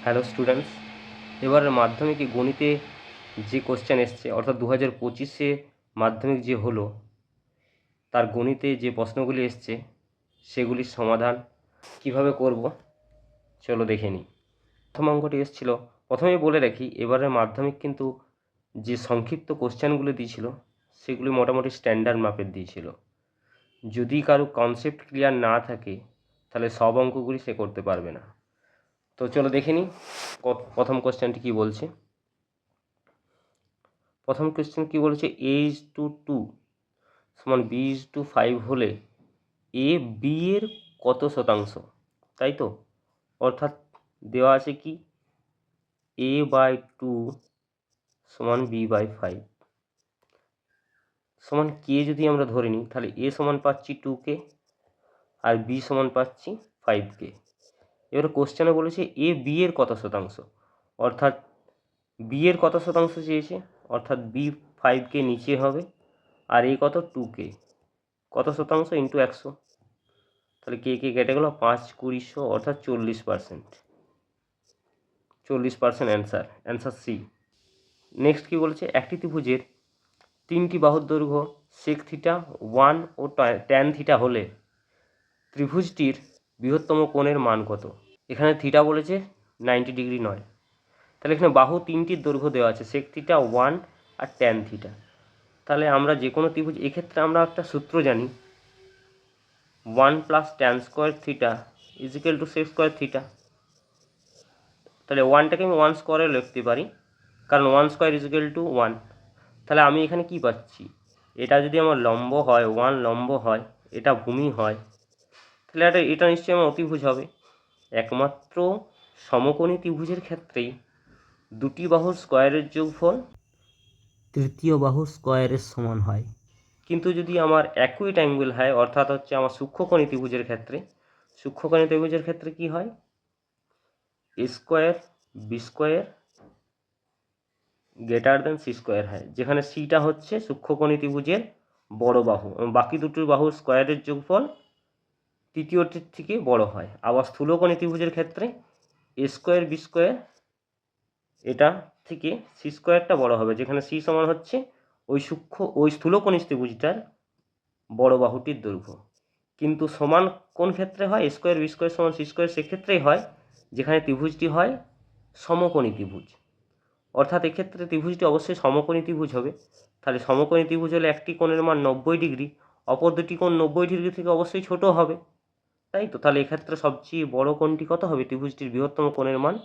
Hello students, এবারের মাধ্যমিকে গণিতে যে কোশ্চেন এসছে অর্থাৎ 2025-এ মাধ্যমিক যে হলো তার গণিতে যে প্রশ্নগুলি এসছে সেগুলির সমাধান কিভাবে করব চলো দেখে নিই। প্রথম অঙ্কটি এসেছিল, প্রথমেই বলে রাখি এবারের মাধ্যমিক কিন্তু যে সংক্ষিপ্ত কোশ্চেনগুলো দিয়েছিল সেগুলি মোটামুটি স্ট্যান্ডার্ড মাপের দিয়েছিল। যদি কারো কনসেপ্ট ক্লিয়ার না থাকে তাহলে সব অঙ্কগুলি সে করতে পারবে না। তো চলো দেখে নিই প্রথম কোশ্চেনটি কী বলছে। প্রথম কোশ্চেন কি বলেছে, a:2 সমান b:5 হলে a b এর কত শতাংশ, তাই তো? অর্থাৎ দেওয়া আছে কি a/2 সমান b/5 সমান কে যদি আমরা ধরে নিই তাহলে a সমান পাচ্ছি 2k আর b সমান পাচ্ছি 5k। এবারে কোশ্চেনে বলেছে a b এর কত শতাংশ, অর্থাৎ b এর কত শতাংশ চেয়েছে, অর্থাৎ b 5k নিচে হবে আর এই কত 2k, কত শতাংশ ইন্টু 100, তাহলে কে কে কেটে গেল 5 20 100 অর্থাৎ 40%। Answer C. নেক্সট কি বলেছে, একটি ত্রিভুজের 3টি বাহুর দৈর্ঘ্য sec থিটা 1 ও tan থিটা হলে ত্রিভুজটির বৃহত্তম কোণের মান কত? এখানে থিটা বলেছে 90 ডিগ্রি নয়, তাহলে এখানে বাহু 3টির দৈর্ঘ্য দেওয়া আছে sec থিটা 1 আর tan থিটা। তাহলে আমরা যে কোনো ত্রিভুজ, এক্ষেত্রে আমরা একটা সূত্র জানি, 1 + tan square theta = sec square theta. তাহলে 1টাকে আমি 1 স্কোয়ারে লিখতে পারি, কারণ 1 স্কোয়ার = 1। তাহলে আমি এখানে কি পাচ্ছি, এটা যদি আমার লম্ব হয় 1 লম্ব হয়, এটা ভূমি হয়, তাহলে এটা নিশ্চয়ই আমার অতিভুজ হবে। একমাত্র সমকোণী ত্রিভুজের ক্ষেত্রেই দুটি বাহুর স্কোয়ারের যোগফল তৃতীয় বাহুর স্কোয়ারের সমান হয়। কিন্তু যদি আমার অ্যাকুইট অ্যাঙ্গেল হয়, অর্থাৎ হচ্ছে আমার সূক্ষ্মকোণী ত্রিভুজের ক্ষেত্রে কি হয়, a square b square > c square হয়, যেখানে সিটা হচ্ছে সূক্ষ্মকোণী ত্রিভুজের বড় বাহু এবং বাকি দুটি বাহুর স্কোয়ারের যোগফল তৃতীয়টির থেকে বড় হয়। আবার স্থূলকোণী ত্রিভুজের ক্ষেত্রে a স্কোয়ার b স্কোয়ার এটা থেকে c স্কোয়ারটা বড় হবে, যেখানে c সমান হচ্ছে ওই স্থূলকোণী ত্রিভুজটার বড় বাহুটির দৈর্ঘ্য। কিন্তু সমান কোন ক্ষেত্রে হয়, a স্কোয়ার b স্কোয়ার সমান c স্কোয়ার, সেক্ষেত্রেই হয় যেখানে ত্রিভুজটি হয় সমকোণী ত্রিভুজ। অর্থাৎ এক্ষেত্রে ত্রিভুজটি অবশ্যই সমকোণী ত্রিভুজ হবে। তাহলে সমকোণী ত্রিভুজ হলে একটি কোণের মান 90 ডিগ্রি, অপর দুটি কোণ 90 ডিগ্রি থেকে অবশ্যই ছোট হবে, তাই তো? তাহলে এক্ষেত্রে সবচেয়ে বড় কোণটি কত হবে, ত্রিভুজটির বৃহত্তম কোণের মান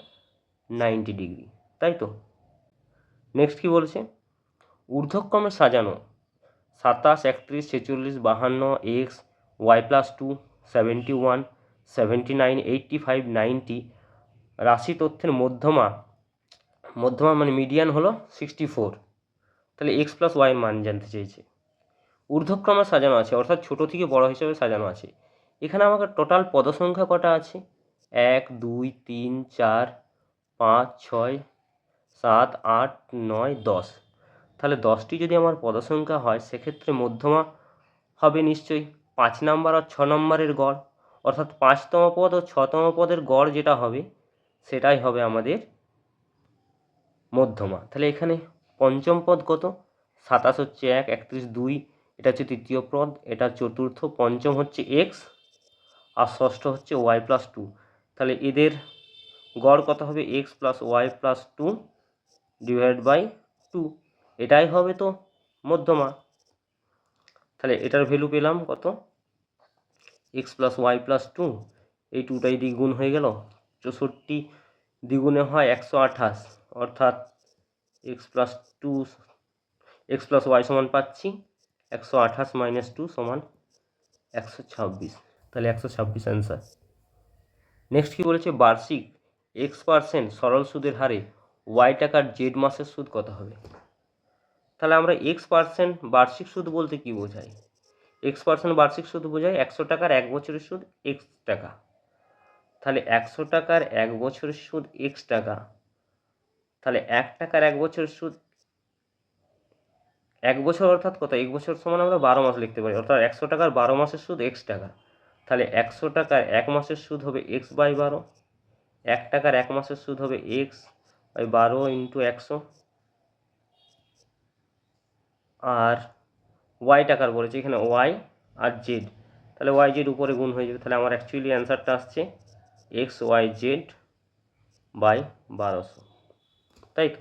90 ডিগ্রি, তাই তো? নেক্সট কি বলছে, ঊর্ধ্বক্রমে সাজানো 27 31 46 52 x y+2 71 79 85 90 রাশি তথ্যের মধ্যমা মানে মিডিয়ান হলো 64। তাহলে x + y এর মান জানতে চেয়েছে। ঊর্ধ্বক্রমে সাজানো আছে, অর্থাৎ ছোট থেকে বড় হিসেবে সাজানো আছে। এখানে আমাকে টোটাল পদ সংখ্যা কটা আছে, 1 2 3 4 5 6 7 8 9 10। তাহলে 10টি যদি আমার পদ সংখ্যা হয়, সেক্ষেত্রে মধ্যমা হবে নিশ্চয়ই 5 নম্বর আর 6 নম্বরের গড়, অর্থাৎ 5তম পদ ও 6তম পদের গড় যেটা হবে সেটাই হবে আমাদের মধ্যমা। তাহলে এখানে পঞ্চম পদ কত, 27 হচ্ছে 1, 31 2, এটা হচ্ছে তৃতীয় পদ, এটা চতুর্থ, পঞ্চম হচ্ছে x আর ষষ্ঠ হচ্ছে y+2। তাহলে এদের গড় কত হবে, x + y+2 / 2, এটাই হবে তো মধ্যমা। তাহলে এটার ভ্যালু পেলাম কত, x + y+2, এই 2টাই দ্বিগুণ হয়ে গেল, 64 দ্বিগুণে হয় 128, অর্থাৎ x + y সমান পাচ্ছি 128 - 2 সমান 126, তাহলে 126 অ্যান্সার। নেক্সট কি বলেছে, বার্ষিক x% সরল সুদের হারে y টাকার z মাসের সুদ কত হবে? তাহলে আমরা x% বার্ষিক সুদ বলতে কি বোঝাই, x% বার্ষিক সুদ বোঝায় 100 টাকার 1 বছরের সুদ x টাকা। তাহলে 100 টাকার 1 বছরের সুদ x টাকা, তাহলে 1 টাকার 1 বছরের সুদ 1 বছর অর্থাৎ কত, 1 বছর সমান আমরা 12 মাস লিখতে পারি, অর্থাৎ 100 টাকার 12 মাসের সুদ x টাকা। তাহলে 100 টাকার 1 মাসের সুদ হবে x/12, 1 টাকার 1 মাসের সুদ হবে এক্স বাই 12 ইন্টু 100, আর ওয়াই টাকার বলেছে এখানে ওয়াই আর জেড, তাহলে ওয়াই জেড উপরে গুণ হয়ে যাবে। তাহলে আমার অ্যাকচুয়ালি অ্যান্সারটা আসছে এক্স ওয়াই জেড বাই 1200, তাই তো।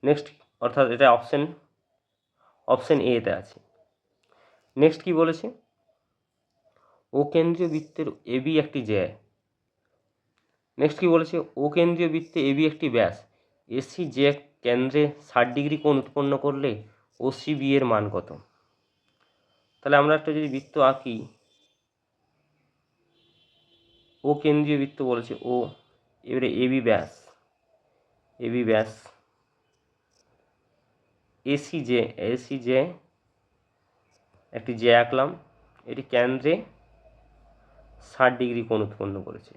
নেক্সট, অর্থাৎ এটা অপশন এতে আছে। নেক্সট কি বলেছে, ও কেন্দ্রীয় বৃত্তের এবি একটি জ্যা। নেক্সট কি বলেছে, ও কেন্দ্রীয় বৃত্তে এবি একটি ব্যাস, এসি জ্যা কেন্দ্রে 60 ডিগ্রি কোণ উৎপন্ন করলে ওসি বি এর মান কত? তাহলে আমরা একটা যদি বৃত্ত আঁকি, ও কেন্দ্রীয় বৃত্ত বলেছে ও, এবারে এবি ব্যাস, এসি জে একটি জে আঁকলাম, এটি কেন্দ্রে 60 ডিগ্রি কোণ উৎপন্ন করেছে।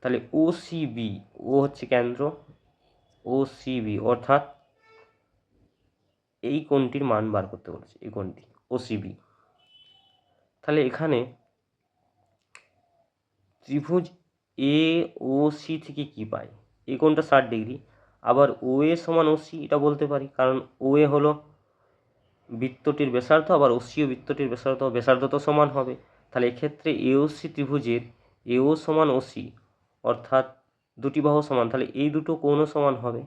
তাহলে ও সিবি, ও হচ্ছে কেন্দ্র, ও সিবি অর্থাৎ এই কোণটির মান বার করতে বলেছে, এই কোণটি ও সিবি। তাহলে এখানে ত্রিভুজ এ ও সি থেকে কি পাই, এই কোণটা 60 ডিগ্রি, আবার ও এ সমান ও সি এটা বলতে পারি, কারণ ও এ হলো বৃত্তটির ব্যাসার্ধ, আবার ও সিও বৃত্তটির ব্যাসার্ধ তো সমান হবে। তাহলে এক্ষেত্রে এ ও সি ত্রিভুজের এ ও সমান ও সি অর্থাৎ দুটি বাহু সমান, তাহলে এই দুটো কোণও সমান হবে।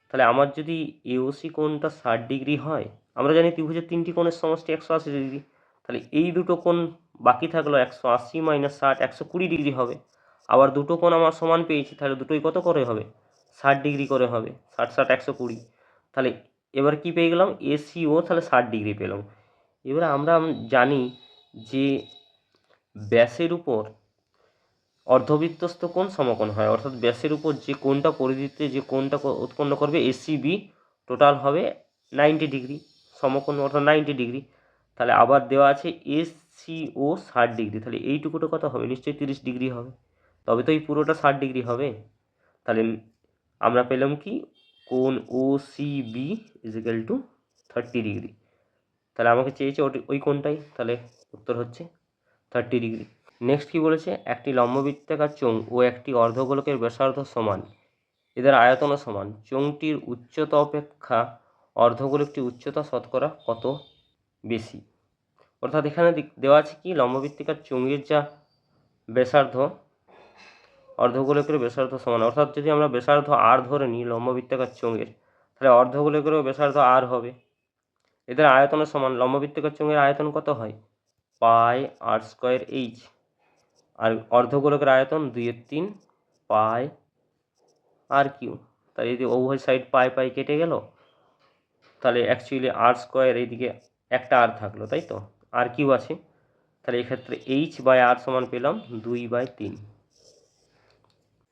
তাহলে আমার যদি এ ও সি কোণটা 60 ডিগ্রি হয়, আমরা জানি ত্রিভুজের 3টি কোণের সমষ্টি 180 ডিগ্রি, তাহলে এই দুটো কোণ বাকি থাকলো 180 মাইনাস 60 120 ডিগ্রি হবে। আবার দুটো কোণ আমার সমান পেয়েছি, তাহলে দুটোই কত করে হবে, 60 ডিগ্রি করে হবে, 60 60 120। তাহলে এবার কি পেয়ে গেলাম, এসিও তাহলে 60 ডিগ্রি পেলাম। এবারে আমরা জানি যে ব্যাসের উপর অর্ধবৃত্তস্থ কোণ সমকোণ হয়, অর্থাৎ ব্যাসের উপর যে কোণটা পরিধিতে যে কোণটা উৎপন্ন করবে এসিবি টোটাল হবে 90 ডিগ্রি, সমকোণ অর্থাৎ 90 ডিগ্রি। তাহলে আবার দেওয়া আছে এসিও 60 ডিগ্রি, তাহলে এইটুকুটা কত হবে, নিশ্চয়ই 30 ডিগ্রি হবে, তবে তো এই পুরোটা 60 ডিগ্রি হবে। তাহলে আমরা পেলাম কি, কোণ O C B equal to 30 degree. তাহলে আমাকে চেয়েছে ওই কোণটাই, তাহলে উত্তর হচ্ছে 30 ডিগ্রি। নেক্সট কি বলেছে, একটি লম্ববৃত্তাকার চোঙ ও একটি অর্ধগোলকের ব্যাসার্ধ সমান, এদের আয়তনও সমান, চোঙটির উচ্চতা অপেক্ষা অর্ধগোলকটির উচ্চতা শতকরা কত বেশি? অর্থাৎ এখানে দেওয়া আছে কি, লম্ববৃত্তাকার চোঙের যা ব্যাসার্ধ অর্ধগোলকের ব্যাসার্ধ সমান, অর্থাৎ যদি আমরা ব্যাসার্ধ আর ধরে নিই লম্ববৃত্তাকার চোঙের, তাহলে অর্ধগোলকেরও ব্যাসার্ধ আর হবে। এদের আয়তনও সমান, লম্ববৃত্তাকার চোঙের আয়তন কত হয়, পাই আর স্কোয়ার এইচ, আর অর্ধগোলকের আয়তন 2/3 পাই আর কিউ। তাই যদি উভয় সাইড পাই পাই কেটে গেল, তাহলে অ্যাকচুয়ালি আর স্কোয়ার এইদিকে একটা আর থাকলো, তাই তো, আর কিউ আছে। তাহলে এক্ষেত্রে এইচ বাই আর সমান পেলাম 2/3।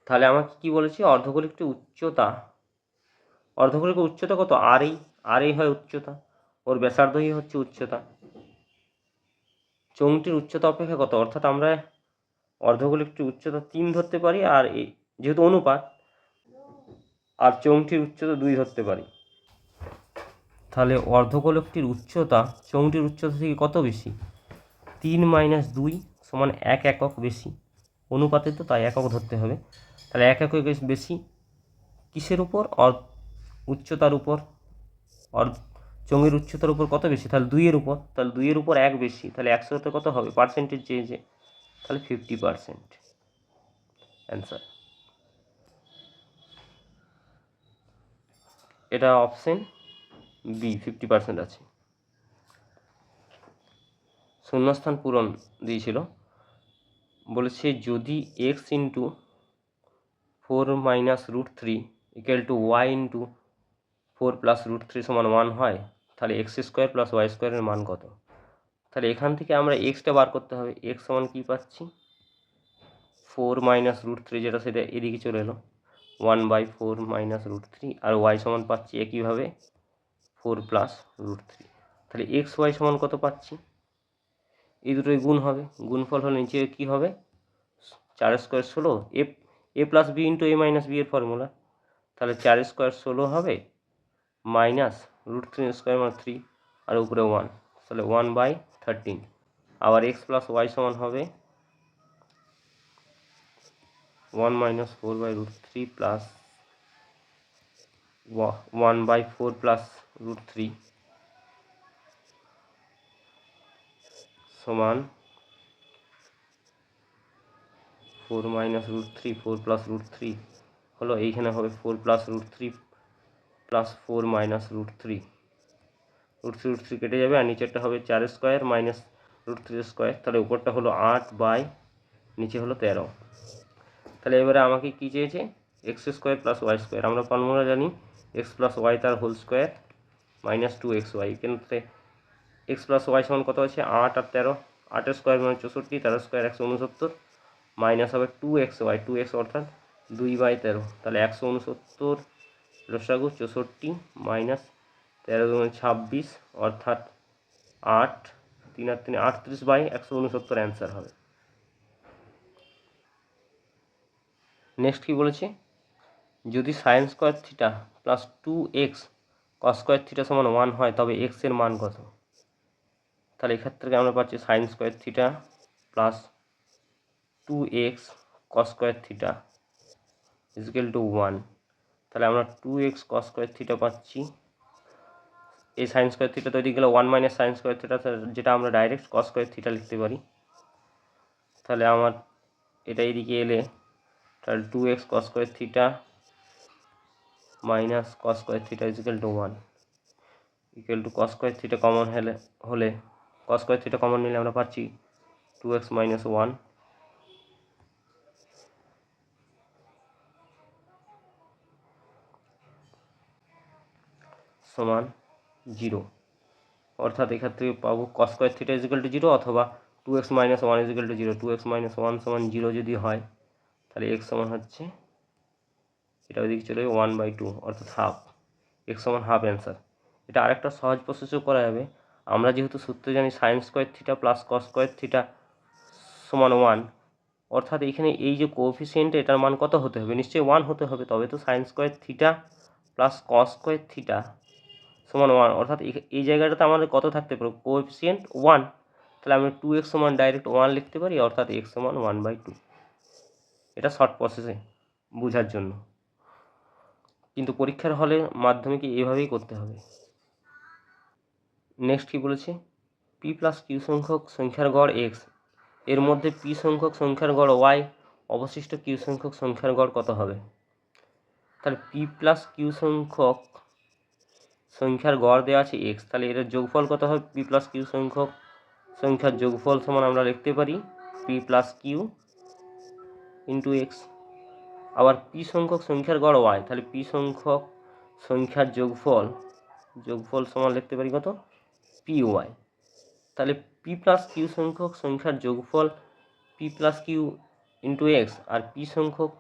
তাহলে আমাকে কি বলেছি, অর্ধগোলকটির উচ্চতা কত, আর এই হয় উচ্চতা, ওর ব্যাসার্ধই হচ্ছে উচ্চতা। চোঙটির উচ্চতা অপেক্ষা কত, অর্থাৎ আমরা অর্ধগোলকটির উচ্চতা 3 ধরতে পারি, আর যেহেতু অনুপাত, আর চোঙটির উচ্চতা 2 ধরতে পারি। তাহলে অর্ধগোলকটির উচ্চতা চোঙটির উচ্চতা থেকে কত বেশি, 3 - 2 সমান 1 একক বেশি, অনুপাতে তো তাই একক ধরতে হবে। তাহলে 1 একক বেশি কিসের উপর, উচ্চতার উপর, চোঙের উচ্চতার উপর কত বেশি, তাহলে 2 এর উপর, তাহলে 2 এর উপর 1 বেশি, তাহলে 100তে কত হবে পার্সেন্টেজ যে তাহলে 50% অ্যান্সার। এটা অপশন বি 50% আছে। শূন্যস্থান পূরণ দিয়েছিল, বলেছে যদি x into 4 - √3 equal to y into 4 + √3 সমান 1 হয়, তাহলে x² + y² এর মান কত? তাহলে এখান থেকে আমরা এক্সটা বার করতে হবে, x সমান কী পাচ্ছি, 4 - √3, যেটা সেটা এদিকে চলে এলো, 1/4 - √3, আর y সমান পাচ্ছি একইভাবে 4 + √3। তাহলে xy সমান কত পাচ্ছি, এই দুটোই গুণ হবে, গুণফল হলে নিচে কী হবে, 4² 16, a + b into a - b এর ফর্মুলা, তাহলে 4² 16 হবে মাইনাস √3² মানে 3, আর উপরে 1, তাহলে 1/13। আবার x + y সমান হবে 1 minus 4 by root 3 plus 1 by 4 plus root 3 সমান 4 minus root 3 4 plus root 3 হলো, এইখানে হবে 4 plus root 3 plus 4 minus root 3 root 3 কেটে যাবে, আর নিচেরটা হবে 4 স্কোয়ার মাইনাস root 3 স্কোয়ার, তাহলে উপরটা হলো 8 বাই নিচে হলো 13। তাহলে এবারে আমাকে কি চেয়েছে, x square plus y square. আমরা ফর্মুলা জানি এক্স প্লাস ওয়াই তার হোল স্কোয়ার মাইনাস 2xy, কিন্তু এক্স প্লাস ওয়াই সমান কত আছে 8 আর 13, 8 স্কোয়ার মানে 64, 13 স্কোয়ার 169, মাইনাস হবে 2xy, 2x অর্থাৎ 2/13, তাহলে 169 লসাগু 64 মাইনাস 13 26 অর্থাৎ 8, 3 আর 3 38/169 অ্যান্সার হবে। নেক্সট কি বলেছে, যদি sign square theta plus 2x cos square theta সমান 1 হয় তবে এক্স এর মান কত? তাহলে এক্ষেত্রে আমরা পাচ্ছি sign square theta plus 2x cos square theta equal to 1, তাহলে আমরা 2x কস স্কোয়ার থিটা পাচ্ছি, এই সাইন স্কোয়ার থিটা তৈরি গেলে 1 মাইনাস সাইন স্কোয়ার থিটা, যেটা আমরা ডাইরেক্ট কস স্কোয়ার থিটা লিখতে পারি। তাহলে আমার এটা এইদিকে এলে তাহলে 2x cos square theta minus cos square theta equal to 1 equal to cos square theta common হলে কস স্কোয়ার থিটা কমন নিলে আমরা পাচ্ছি 2x মাইনাস 1 সমান 0, অর্থাৎ এক্ষেত্রে পাবো কস স্কোয়ার থিটা ইকুয়াল টু 0 অথবা 2x minus 1 equal two 0। 2x minus 1 সমান 0 যদি হয় তাহলে x সমান হচ্ছে এটা ওইদিকে চলে যাবে 1/2 অর্থাৎ হাফ, x সমান হাফ অ্যান্সার। এটা আরেকটা সহজ প্রসেসও করা যাবে, আমরা যেহেতু সূত্র জানি sign square theta plus cos square theta সমান 1, অর্থাৎ এখানে এই যে কোএফিসিয়েন্ট এটার মান কত হতে হবে, নিশ্চয়ই 1 হতে হবে, তবে তো sign square theta plus cos square theta সমান 1, অর্থাৎ এই জায়গাটাতে আমাদের কত থাকতে পারে কোএফিসিয়েন্ট 1, তাহলে আমি 2x সমান ডাইরেক্ট 1 লিখতে পারি, অর্থাৎ x সমান 1/2। এটা শর্ট প্রসেসে বোঝার জন্য, কিন্তু পরীক্ষার হলে মাধ্যমিকে এভাবেই করতে হবে। নেক্সট কি বলেছে, পি প্লাস কিউ সংখ্যক সংখ্যার গড় এক্স, এর মধ্যে পি সংখ্যক সংখ্যার গড় ওয়াই, অবশিষ্ট কিউ সংখ্যক সংখ্যার গড় কত হবে? তাহলে পি প্লাস কিউ সংখ্যক সংখ্যার গড় দেওয়া আছে এক্স, তাহলে এর যোগফল কত হবে? পি প্লাস কিউ সংখ্যক সংখ্যার যোগফল সমান আমরা লিখতে পারি p plus Q into x. আবার পি সংখ্যক সংখ্যার গড় ওয়াই, তাহলে পি সংখ্যক সংখ্যার যোগফল সমান লিখতে পারি কত? P Y. তাহলে পি প্লাস কিউ সংখ্যক সংখ্যার যোগফল P plus Q into X, আর পি সংখ্যক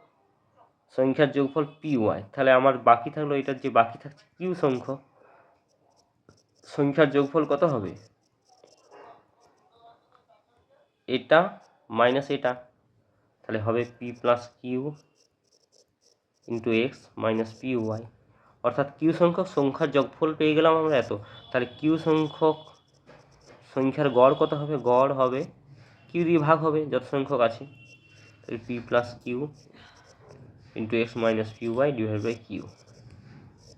সংখ্যার যোগফল পি ওয়াই। তাহলে আমার বাকি থাকলো, এটার যে বাকি থাকছে কিউ সংখ্যক সংখ্যার যোগফল কত হবে? এটা মাইনাস এটা, তাহলে হবে p plus Q into x minus p y, অর্থাৎ কিউ সংখ্যক সংখ্যার যোগফল পেয়ে গেলাম আমরা এত। তাহলে কিউ সংখ্যক সংখ্যার গড় কত হবে? গড় হবে কিউ দিয়ে ভাগ হবে যত সংখ্যক আছে, তাহলে P plus Q into x minus p y divide by q,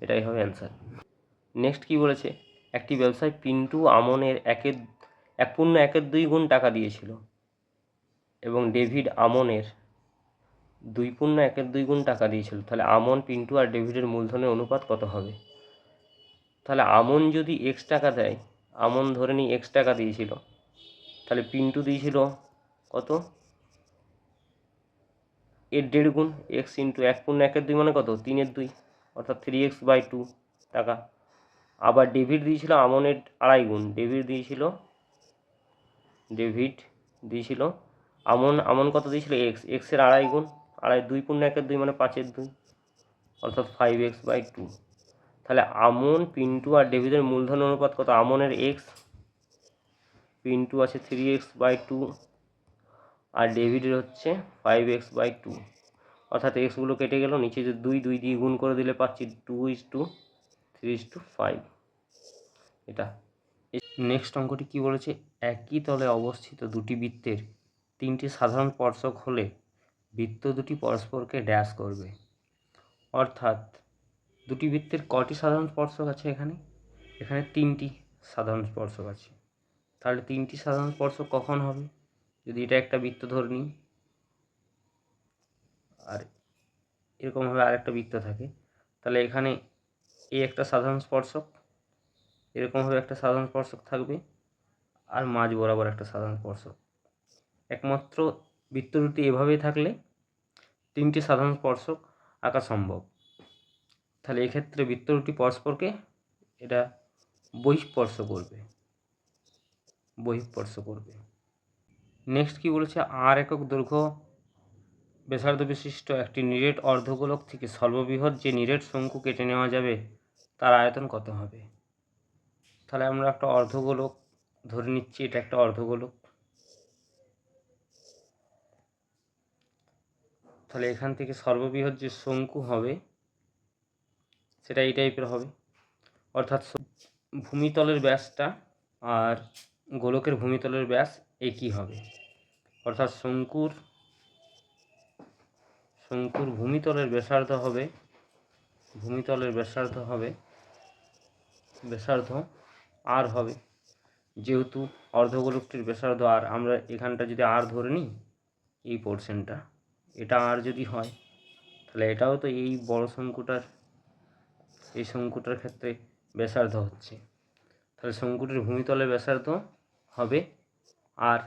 এটাই হবে অ্যান্সার। নেক্সট কি বলেছে, একটি ব্যবসায়ী পিন্টু আমনের 1.2 গুণ টাকা দিয়েছিল এবং ডেভিড আমনের 2.12 গুণ টাকা দিয়েছিল, তাহলে আমন, পিন্টু আর ডেভিডের মূলধনের অনুপাত কত হবে? তাহলে আমন যদি এক্স টাকা দেয়, আমন ধরে নিই এক্স টাকা দিয়েছিল, তাহলে পিন্টু দিয়েছিল কত? এর 1.5 গুণ, এক্স ইন্টু 1.12 মানে কত? 3/2, অর্থাৎ 3x/2 টাকা। আবার ডেভিড দিয়েছিল আমনের 2.5 গুণ, ডেভিড দিয়েছিল আমন কত দিয়েছিল? এক্সের 2.5 গুণ, 2.12 মানে 5/2, অর্থাৎ 5x/2। তাহলে আমন, পিন্টু আর ডেভিডের মূলধন অনুপাত কত? আমনের এক্স, পিন্টু আছে 3x/2 আর ডেভিডের হচ্ছে 5x/2, অর্থাৎ এক্সগুলো কেটে গেল, নিচে যে 2 দিয়ে গুণ করে দিলে পাচ্ছি 2:3:5, এটা। নেক্সট অঙ্কটি কি বলেছে, একই তলে অবস্থিত দুটি বৃত্তের 3টি সাধারণ স্পর্শক হলে বৃত্ত দুটি পরস্পরকে ড্যাশ করবে, অর্থাৎ দুটি বৃত্তের কটি সাধারণ স্পর্শক আছে এখানে? এখানে 3টি সাধারণ স্পর্শক আছে। তাহলে 3টি সাধারণ স্পর্শক কখন হবে? যদি এটা একটা বৃত্ত ধরে নিই আর এরকমভাবে আরেকটা বৃত্ত থাকে, তাহলে এখানে এই একটা সাধারণ স্পর্শক, এরকমভাবে একটা সাধারণ স্পর্শক থাকবে, আর মাঝ বরাবর একটা সাধারণ স্পর্শক। একমাত্র বৃত্ত দুটি এভাবেই থাকলে 3টি সাধারণ স্পর্শক আঁকা সম্ভব। তাহলে এক্ষেত্রে বৃত্ত দুটি পরস্পরকে এটা বহিঃস্পর্শ করবে। নেক্সট কি বলেছে? আর একক দৈর্ঘ্য ব্যাসার্ধ বিশিষ্ট একটি নিরেট অর্ধগোলক থেকে সর্ববৃহৎ যে নিরেট শঙ্কু কেটে নেওয়া যাবে তার আয়তন কত হবে? তাহলে আমরা একটা অর্ধগোলক ধরে নিচ্ছি, এটা একটা অর্ধগোলক। তাহলে এখান থেকে সর্ববৃহৎ যে শঙ্কু হবে সেটা এই টাইপের হবে, অর্থাৎ ভূমিতলের ব্যাসটা আর গোলকের ভূমিতলের ব্যাস একই হবে, অর্থাৎ শঙ্কুর ভূমিতলের ব্যাসার্ধ আর হবে। যেহেতু অর্ধগোলকটির ব্যাসার্ধ আর, আমরা এখানটা যদি আর ধরে নিই, এই পোর্শনটা এটা আর যদি হয়, তাহলে এটাও তো এই বড় শঙ্কুটার ক্ষেত্রে ব্যাসার্ধ হচ্ছে। তাহলে শঙ্কুটির ভূমিতলের ব্যাসার্ধ হবে আর।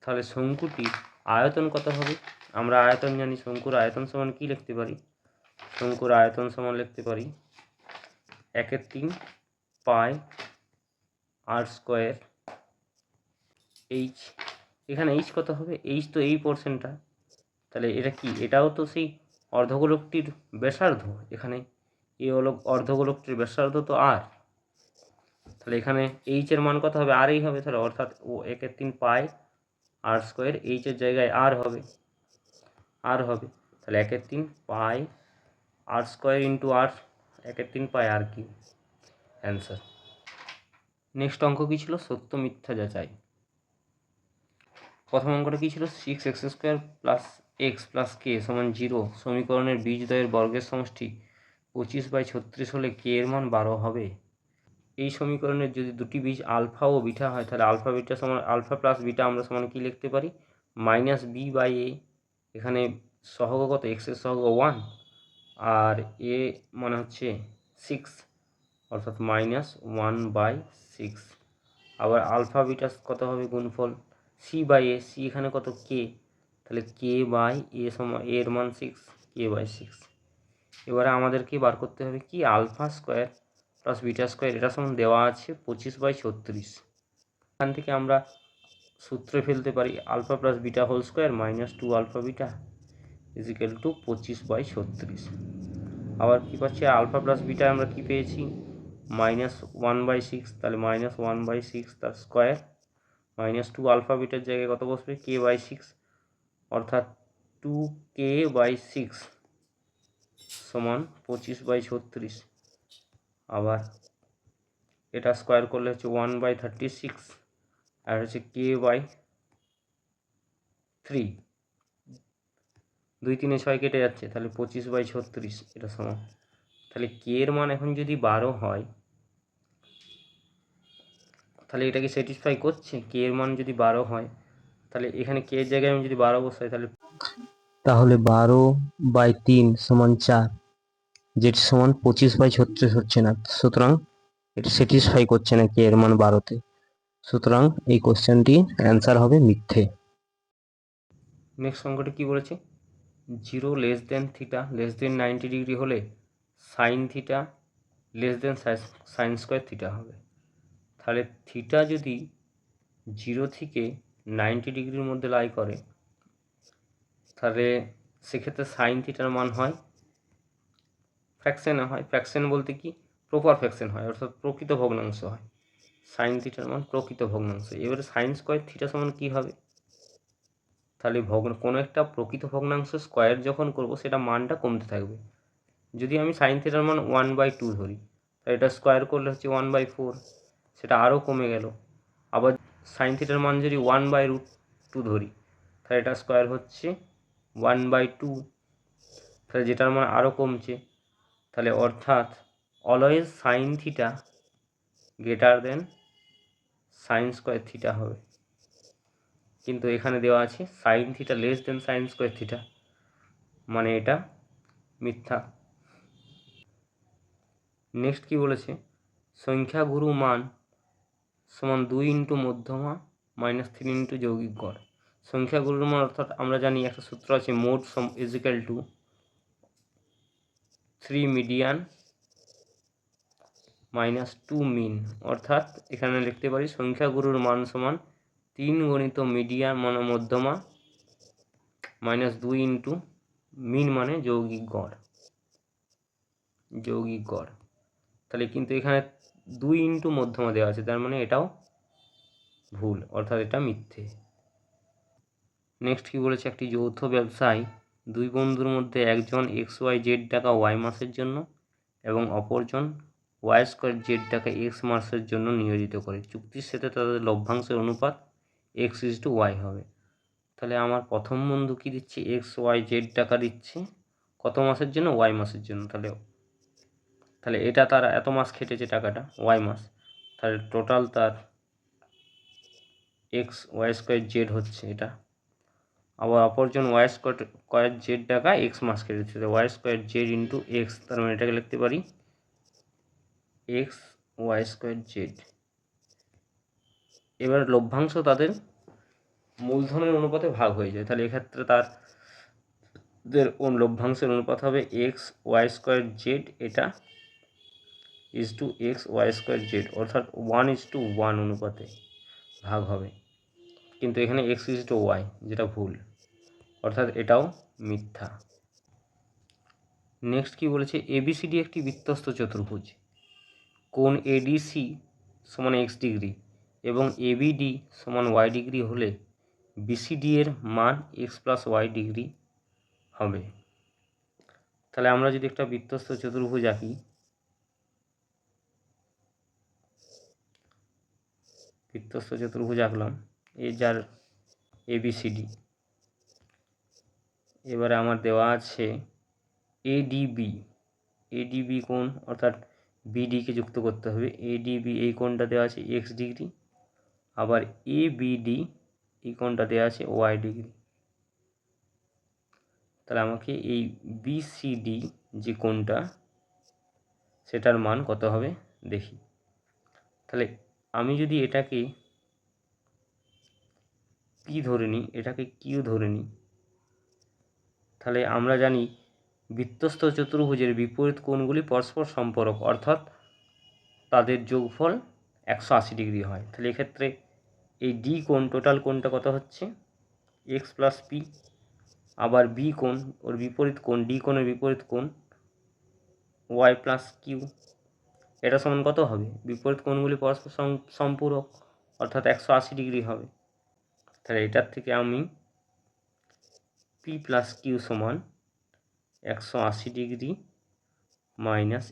তাহলে শঙ্কুটির আয়তন কত হবে? আমরা আয়তন জানি, শঙ্কুর আয়তন সমান কি লিখতে পারি? শঙ্কুর আয়তন সমান লিখতে পারি 1/3 পাই আর স্কোয়ার এইচ। এখানে এইচ কত হবে? এইচ তো এই পোর্শনটা, তাহলে এটা কি? এটাও তো সেই অর্ধগোলকটির ব্যাসার্ধ। এখানে এই হলো অর্ধগোলকটির ব্যাসার্ধ তো আর, তাহলে এখানে এইচের মান কত হবে? আরই হবে। তাহলে অর্থাৎ 1/3 পাই আর স্কোয়ার, এইচের জায়গায় আর হবে। তাহলে 1/3 পাই আর স্কোয়ার ইন্টু আর, 1/3 পাই আর কিউব, অ্যান্সার। নেক্সট অঙ্ক কী ছিল? সত্য মিথ্যা যাচাই। প্রথম অঙ্কটা কী ছিল? 6x² প্লাস এক্স প্লাস কে সমান 0 সমীকরণের বীজদ্বয়ের বর্গের সমষ্টি 25/36 হলে কে এর মান 12 হবে। এই সমীকরণের যদি দুটি বীজ আলফা ও বিটা হয়, তাহলে আলফা বিটা সমান আলফা প্লাস বিটা আমরা সমান কী লিখতে পারি? -b/a। এখানে সহগ কত? এক্সের সহগ 1 আর এ মানে হচ্ছে 6, অর্থাৎ -1/6। আবার আলফা বিটা কত হবে? গুণফল c/a, c এখানে কত? কে, তাহলে k/a সমান এর মান 6, k/6। এবারে আমাদেরকে বার করতে হবে কি? Alpha square plus beta square, এটা সমান দেওয়া আছে 25/36। এখান থেকে আমরা সূত্রে ফেলতে পারি alpha plus beta whole square -2 alpha beta equal to 25/36। আবার কী পাচ্ছি? আলফা প্লাস বিটা আমরা কী পেয়েছি? -1/6, তাহলে -1/6 তার স্কোয়ার, -2 আলফা বিটার জায়গায় কত বসবে? k/6, অর্থাৎ 2k/6 সমান 25/36। আবার এটা স্কোয়ার করলে হচ্ছে 1/36 আর হচ্ছে k/3, 2 3 6 কেটে যাচ্ছে, তাহলে 25/36 এটা সমান। তাহলে কে এর মান এখন যদি 12 হয়, তাহলে এটাকে স্যাটিসফাই করছে? কে এর মান যদি 12 হয়, তাহলে এখানে কে এর জায়গায় আমি যদি 12 বসাই, তাহলে 12/3 সমান 4, যেটি সমান 25/36 হচ্ছে না, সুতরাং এটা স্যাটিসফাই করছে না কে এর মান 12তে। সুতরাং এই কোশ্চেনটি অ্যান্সার হবে মিথ্যে। নেক্সট অঙ্কটা কি বলেছে? 0 লেস দেন 90 ডিগ্রি হলে sine theta less than sign square theta হবে। তাহলে থিটা যদি 0 থেকে 90 ডিগ্রির মধ্যে লাই করে, তাহলে সেক্ষেত্রে সাইন থিটার মান হয় ফ্র্যাকশানে হয়। ফ্র্যাকশান বলতে কি? প্রপার ফ্র্যাকশান হয়, অর্থাৎ প্রকৃত ভগ্নাংশ হয়। সাইন থিটার মান প্রকৃত ভগ্নাংশ। এবারে সাইন স্কোয়ার থিটা সমান কী হবে? তাহলে কোনো একটা প্রকৃত ভগ্নাংশ স্কোয়ার যখন করব, সেটা মানটা কমতে থাকবে। যদি আমি সাইন থিটার মান 1/2 ধরি, তাহলে এটা স্কোয়ার করলে হচ্ছে 1/4, সেটা আরও কমে গেল। আবার সাইন থিটার মান যদি 1/√2 ধরি, তাহলে এটা স্কোয়ার হচ্ছে 1/2, তাহলে যেটার মান আরও কমছে, তাহলে অর্থাৎ always sine theta greater than sign square theta হবে। কিন্তু এখানে দেওয়া আছে sine theta less than sign square theta, মানে এটা মিথ্যা। নেক্সট কি বলেছে, সংখ্যাগুরু মান সমান 2 ইন্টু মধ্যমা মাইনাস 3 ইন্টু যৌগিক গড়। সংখ্যাগুরুর মান অর্থাৎ আমরা জানি একটা সূত্র আছে, mode is equal to 3 median minus 2 মিন। অর্থাৎ এখানে লিখতে পারি সংখ্যাগুরুর মান সমান 3 গণিত মিডিয়ান মানে মধ্যমা মাইনাস 2 ইন্টু মিন মানে যৌগিক গড়। তাহলে কিন্তু এখানে 2 ইন্টু মধ্যমা দেওয়া আছে, তার মানে এটাও ভুল, অর্থাৎ এটা মিথ্যে। নেক্সট কি বলেছে, একটি যৌথ ব্যবসায় দুই বন্ধুর মধ্যে একজন XYZ টাকা Y মাসের জন্য এবং অপরজন Y² Z টাকা X মাসের জন্য নিয়োজিত করে। চুক্তির সাথে তাদের লভ্যাংশের অনুপাত X:Y হবে। তাহলে আমার প্রথম বন্ধু কি দিচ্ছে, XYZ টাকা দিচ্ছে কত মাসের জন্য, Y মাসের জন্য। তাহলে এটা তার এত মাস খেটেছে টাকাটা, Y মাস, তাহলে টোটাল তার XY² Z হচ্ছে এটা। আবার অপরজন Y² Z টাকা X মাস কেটেছে, Y² Z ইন্টু X, তার মানে এটাকে লিখতে পারি XY² Z। এবার লভ্যাংশ তাদের মূলধনের অনুপাতে ভাগ হয়ে যায়, তাহলে এক্ষেত্রে তাদের লভ্যাংশের অনুপাত হবে XY² Z, এটা ইজটু XY² Z, অর্থাৎ 1:1 অনুপাতে ভাগ হবে। কিন্তু এখানে X:Y, যেটা ভুল, অর্থাৎ এটাও মিথ্যা। নেক্সট কি বলেছে, ABCD একটি বৃত্তস্থ চতুর্ভুজ, কোণ ADC সমান X ডিগ্রি এবং ABD সমান Y ডিগ্রি হলে BCD এর মান X+Y ডিগ্রি হবে। তাহলে আমরা যদি একটা বৃত্তস্থ চতুর্ভুজ আঁকি, আঁকলাম, এই যার ABCD, এবারে আমার দেওয়া আছে ADB কোণ, অর্থাৎ BDকে যুক্ত করতে হবে। ADB এই কোণটা দেওয়া আছে X ডিগ্রি, আবার ABD এই কোণটা দেওয়া আছে Y ডিগ্রি। তাহলে আমাকে এই BCD যে কোণটা, সেটার মান কত হবে দেখি। তাহলে আমি যদি এটাকে P ধরে নিই, এটাকে Q ধরে নিই, তাহলে আমরা জানি বৃত্তস্থ চতুর্ভুজের বিপরীত কোণগুলি পরস্পর সম্পূরক, অর্থাৎ তাদের যোগফল 180 ডিগ্রি হয়। তাহলে এক্ষেত্রে এই D কোণ, টোটাল কোণটা কত হচ্ছে X+P, আবার B কোণ, ওর বিপরীত কোণ, D কোণের বিপরীত কোণ Y+Q, এটা সমান কত হবে, বিপরীত কোণগুলি পরস্পর সম্পূরক, অর্থাৎ 180 ডিগ্রি হবে। তাহলে এটার থেকে আমি P+Q সমান 180 ডিগ্রি মাইনাস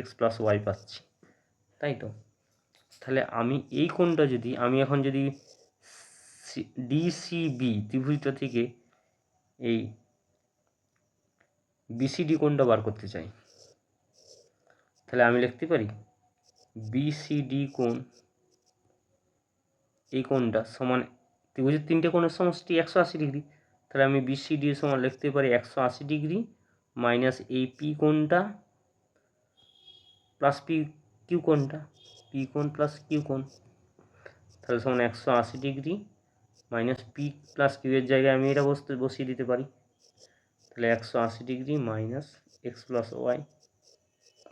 X+Y পাচ্ছি, তাই তো। তাহলে আমি এই কোণটা যদি এখন যদি DCB ত্রিভুজটা থেকে এই BCD কোণটা বার করতে চাই, তাহলে আমি লিখতে পারি BCD কোণ, এই কোণটা সমান ত্রিভুজের তিনটে কোণের সমষ্টি 180 ডিগ্রি। তাহলে আমি BCD সমান লিখতে পারি 180 ডিগ্রি মাইনাস এই P কোণটা প্লাস PQ কোণটা, P কোণ প্লাস Q কোণ, তাহলে সমান 180 ডিগ্রি মাইনাস P+Q এর জায়গায় আমি এটা বসিয়ে দিতে পারি। তাহলে 180 ডিগ্রি মাইনাস X+Y,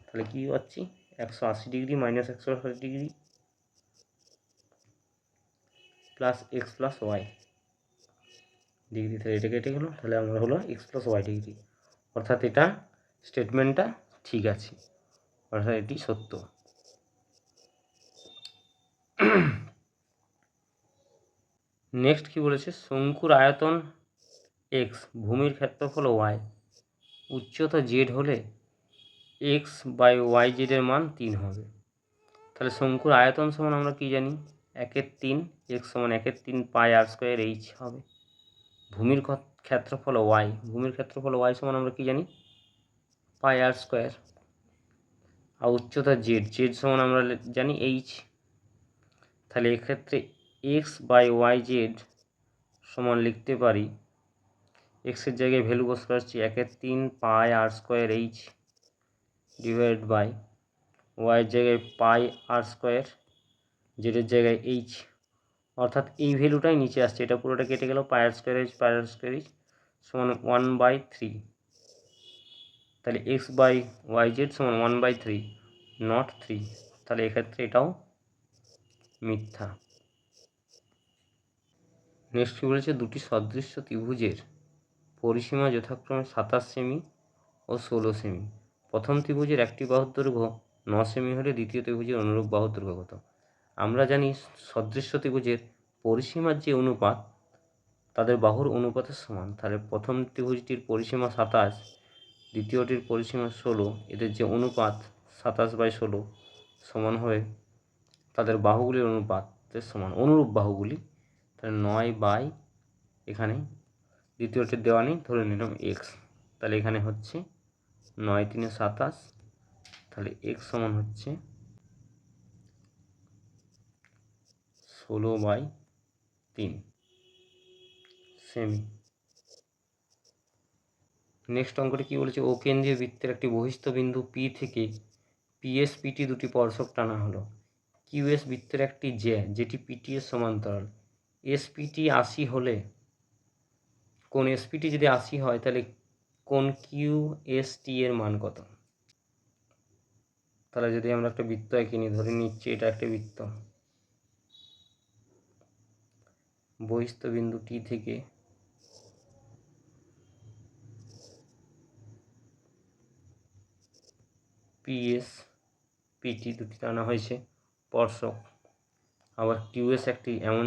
তাহলে কী পাচ্ছি, 180 degree minus 180 degree plus X+Y degree. তাহলে এটা কেটে গেল, তাহলে আমার হলো X+Y ডিগ্রি, অর্থাৎ এটা স্টেটমেন্টটা ঠিক আছে, অর্থাৎ এটি সত্য। নেক্সট কি বলেছে, শঙ্কুর আয়তন X, ভূমির ক্ষেত্রফল Y, উচ্চতা Z হলে X/YZ এর মান 3 হবে। তাহলে শঙ্কুর আয়তন সমান আমরা কি জানি, 1/3, X সমান 1/3 পাই R² H হবে। ভূমির ক্ষেত্রফল ওয়াই, ভূমির ক্ষেত্রফল ওয়াই সমান আমরা কি জানি, পাই আর স্কোয়ার। আর উচ্চতা জেড, জেড সমান আমরা জানি এইচ। তাহলে এক্ষেত্রে এক্স বাই ওয়াই জেড সমান লিখতে পারি, এক্সের জায়গায় ভ্যালু বসে আসছি 1/3 পাই আর স্কোয়ার এইচ ডিভাইড বাই ওয়াইয়ের জায়গায় পাই আর স্কোয়ার, জেডের জায়গায় এইচ। অর্থাৎ এই ভ্যালুটাই নিচে আসছে, এটা পুরোটা কেটে গেল, পাই আর স্কোয়ার এইচ সমান 1/3। তাহলে এক্স বাই ওয়াই জেড সমান 1/3 নট 3। তাহলে এক্ষেত্রে এটাও মিথ্যা। নেক্সট কী বলেছে, দুটি সদৃশ্য ত্রিভুজের পরিসীমা যথাক্রমে 27 সেমি ও 16 সেমি। প্রথম ত্রিভুজের একটি বাহুর দৈর্ঘ্য 9 সেমি হলে দ্বিতীয় ত্রিভুজের অনুরূপ বাহুর দৈর্ঘ্য কত? আমরা জানি সদৃশ্য ত্রিভুজের পরিসীমার যে অনুপাত তাদের বাহুর অনুপাতের সমান। তাহলে প্রথম ত্রিভুজটির পরিসীমা 27, দ্বিতীয়টির পরিসীমা 16, এদের যে অনুপাত 27/16 সমান হবে তাদের বাহুগুলির অনুপাতের সমান, অনুরূপ বাহুগুলি। তাহলে 9 এখানে দ্বিতীয়টির দেওয়া নেই, ধরে নিলাম এক্স। তাহলে এখানে হচ্ছে 9 × 3 = 27, তাহলে এক্স সমান হচ্ছে 16/3 সেমি। নেক্সট অঙ্কটি কী বলেছে, ও কেন্দ্রীয় বৃত্তের একটি বহিস্থ বিন্দু পি থেকে পিএস পিটি দুটি স্পর্শক টানা হলো। কিউএস বৃত্তের একটি যেটি পিটি এর সমান্তরাল। এসপিটি 80 হলে, কোন এসপিটি যদি 80 হয় তাহলে কোন কিউএসটি এর মান কত? তাহলে যদি আমরা একটা বৃত্ত এঁকে নিই, ধরে নিচ্ছি এটা একটা বৃত্ত, বহিস্থ বিন্দু টি থেকে পিএস পিটি দুটি টানা হয়েছে স্পর্শক। আবার কিউএস একটি এমন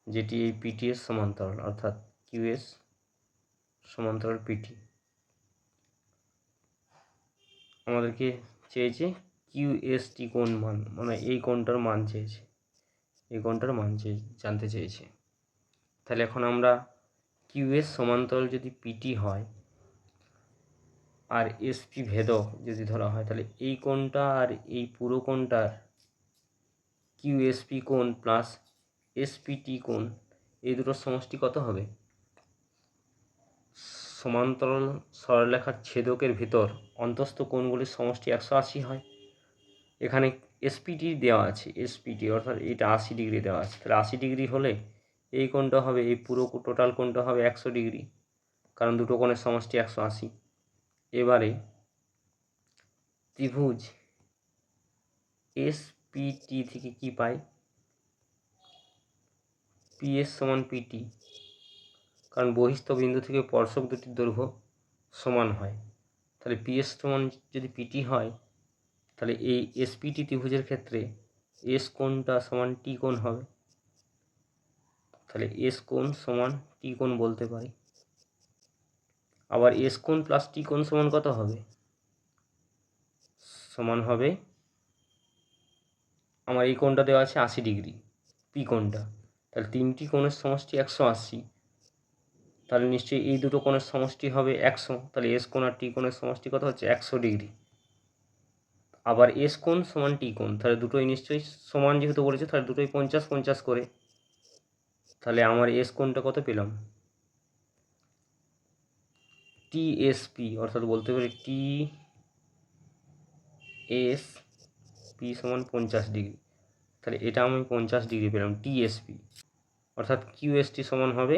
যেটি এই পিটি এর সমান্তরাল, অর্থাৎ কিউএস সমান্তরাল পিটি। আমাদেরকে চেয়েছে কিউএসটি কোন মান, মানে এই কোণটার মান চেয়েছে, এই কোণটার মান জানতে চেয়েছে। তাহলে এখন আমরা কিউএস সমান্তরাল যদি পিটি হয় আর এসপি ভেদক যদি ধরা হয়, তাহলে এই কোণটা আর এই পুরো কোণটার কিউএসপি কোণ প্লাস এসপিটি কোণ, এই দুটোর সমষ্টি কত হবে? সমান্তরাল সরলরেখার ছেদকের ভিতর অন্তস্থ কোণগুলির সমষ্টি 180 হয়। এখানে এসপিটি দেওয়া আছে, এসপিটি অর্থাৎ এটা 80 ডিগ্রি দেওয়া আছে। তাহলে 80 ডিগ্রি হলে এই কোণটা হবে, এই পুরো টোটাল কোণটা হবে 100 ডিগ্রি, কারণ দুটো কোণের সমষ্টি 180। এবারে ত্রিভুজ এসপিটি থেকে কি পাই? পিএস সমান পিটি, কারণ বহিস্থ বিন্দু থেকে স্পর্শক দুটির দৈর্ঘ্য সমান হয়। তাহলে পিএস সমান যদি পিটি হয়, তাহলে এই এসপিটি ত্রিভুজের ক্ষেত্রে এস কোণটা সমান টি কোণ হবে। তাহলে এস কোণ সমান টি কোণ বলতে পারি। আবার এস কোণ প্লাস টি কোণ সমান কত হবে? সমান হবে, আমার এই কোণটা দেওয়া আছে 80 ডিগ্রি, পি কোণটা, তাহলে তিনটি কোণের সমষ্টি 180, তাহলে নিশ্চয়ই এই দুটো কোণের সমষ্টি হবে 100। তাহলে এস কোণ আর টি কোণের সমষ্টি কত হচ্ছে? 100 ডিগ্রি। আবার এস কোণ সমান টি কোণ, তাহলে দুটোই নিশ্চয়ই সমান, যেহেতু বলেছে তাহলে দুটোই 50-50 করে। তাহলে আমার এস কোণটা কত পেলাম? টিএসপি, অর্থাৎ বলতে পারি টিএসপি সমান 50 ডিগ্রি। তাহলে এটা আমি 50 ডিগ্রি পেলাম টিএসপি, অর্থাৎ কিউএসটি সমান হবে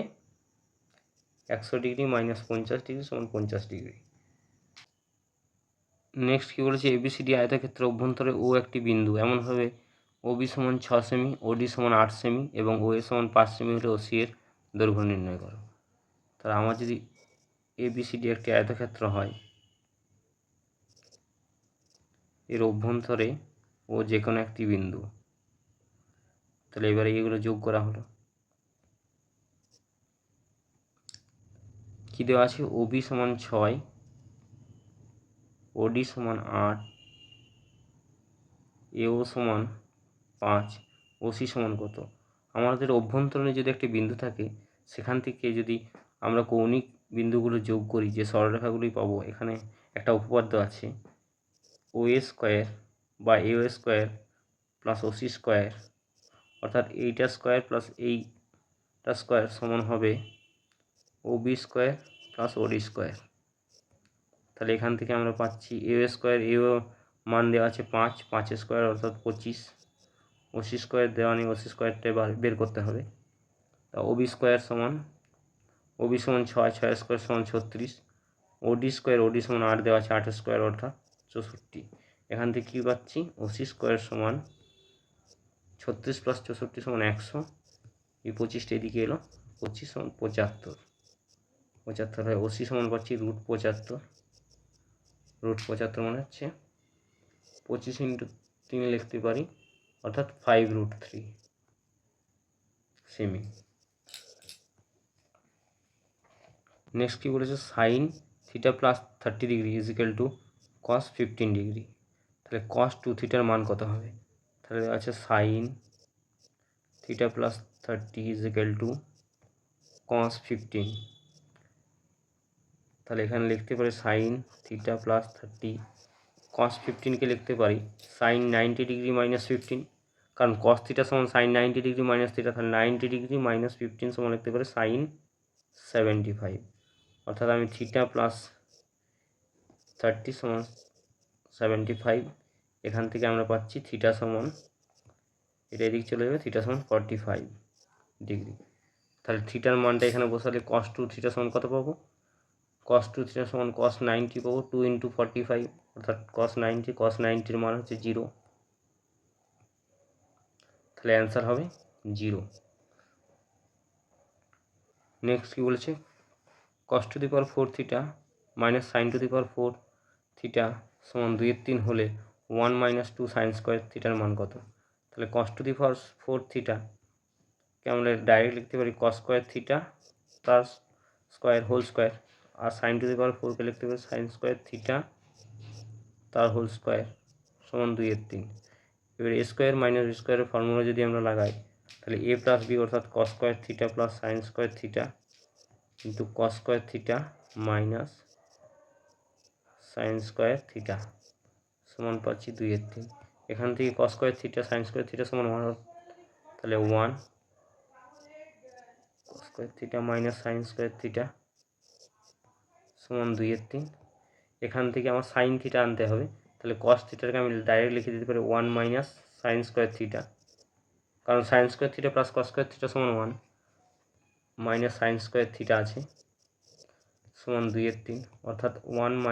100 ডিগ্রি মাইনাস 50 ডিগ্রি সমান 50 ডিগ্রি। নেক্সট কী বলেছে, এবিসিডি আয়তক্ষেত্র অভ্যন্তরে ও একটি বিন্দু এমনভাবে ওবি সমান 6 সেমি, ওডি সমান 8 সেমি এবং ও এ সমান 5 সেমি হলে ওসি এর দৈর্ঘ্য নির্ণয় করো। তাহলে আমার যদি এবিসিডি একটি আয়তক্ষেত্র হয়, এর অভ্যন্তরে ও যে কোনো একটি বিন্দু, তাহলে এবারে এগুলো যোগ করা হলো। কী দেওয়া আছে? ওবি সমান 6, ওডি সমান 8, এও সমান 5, ওসি সমান কত? আমাদের অভ্যন্তরণে যদি একটি বিন্দু থাকে, সেখান থেকে যদি আমরা কৌণিক বিন্দুগুলো যোগ করি যে সরলরেখাগুলি পাবো, এখানে একটা উপপাদ্য আছে, ও এ স্কোয়ার বা A square plus OC square, অর্থাৎ এইটা স্কোয়ার প্লাস এইটা স্কোয়ার সমান হবে O B square plus OD square. তাহলে এখান থেকে আমরা পাচ্ছি এ স্কোয়ার, মান দেওয়া আছে 5 স্কোয়ার অর্থাৎ 25, ওসি স্কোয়ার দেওয়া নেই, ওসি স্কোয়ারটা বের করতে হবে। তা ওবি স্কোয়ার সমান 6 স্কোয়ার সমান 36, ওডি সমান 8 দেওয়া আছে, 8 স্কোয়ার অর্থাৎ 64। এখান থেকে কী পাচ্ছি, ওসি স্কোয়ার সমান 36 প্লাস 64 সমান 100, এই 25টা এদিকে এলো, 25 সমান 75 হয়। ওসি সমান পাচ্ছি √75 মানে হচ্ছে 25 × 3 লিখতে পারি, অর্থাৎ 5√3 সেমি। নেক্সট কী বলেছে, sine theta plus 30 degree is equal to cos 15 degree. তাহলে কস 2 থিটার মান কত হবে? তাহলে আছে sine theta plus 30 is equal to cos 15। তাহলে এখানে লিখতে পারি সাইন থিটা প্লাস 30 কস 15কে লিখতে পারি সাইন 90 ডিগ্রি মাইনাস 15, কারণ কস থিটা সমান সাইন 90 ডিগ্রি মাইনাস থিটা, তাহলে 90 ডিগ্রি মাইনাস 15 সমান লিখতে পারি সাইন 75, অর্থাৎ আমি থিটা প্লাস 30 সমান 75, এখান থেকে আমরা পাচ্ছি থিটা সমান, এটা এদিকে চলে যাবে, থিটা সমান 45 ডিগ্রি। তাহলে থিটার মানটা এখানে বসালে কস 2 থিটা সমান কত পাবো, কস 2 থিটা সমান কস 90 পাবো, 2 × 45 অর্থাৎ কস 90 মান হচ্ছে 0, তাহলে অ্যান্সার হবে 0। নেক্সট কী বলেছে, cos two the power 4 theta minus sign to the power 4 theta সমান 2/3 হলে 1 - 2 সাইন স্কোয়ার থিটার মান কত? তাহলে cos টু দি পাওয়ার 4 থিটাকে আমরা ডাইরেক্ট লিখতে পারি cos স্কোয়ার থিটা তার স্কোয়ার হোল স্কোয়ার, আর সাইন টু দি পাওয়ার 4কে লিখতে পারি সাইন স্কোয়ার থিটা তার হোল স্কোয়ার সমান 2/3। এবার এ স্কোয়ার মাইনাস বি স্কোয়ারের ফর্মুলা যদি আমরা লাগাই, তাহলে এ প্লাস বি অর্থাৎ cos square theta plus sine square theta কিন্তু cos square theta minus sine square theta সমান পাচ্ছি 2/3। এখান থেকে cos square theta sine square theta সমান 1, তাহলে 1 cos square theta minus sine square theta সমান 2/3। এখান থেকে আমার সাইন থিটা আনতে হবে, তাহলে cos থিটাকে আমি ডাইরেক্ট লিখে দিতে পারি 1 - সাইন স্কোয়ার থিটা, কারণ sign square theta plus cos square theta সমান 1 মাইনাস সাইন স্কোয়ার থিটা আছে সমান 2/3, অর্থাৎ 1 -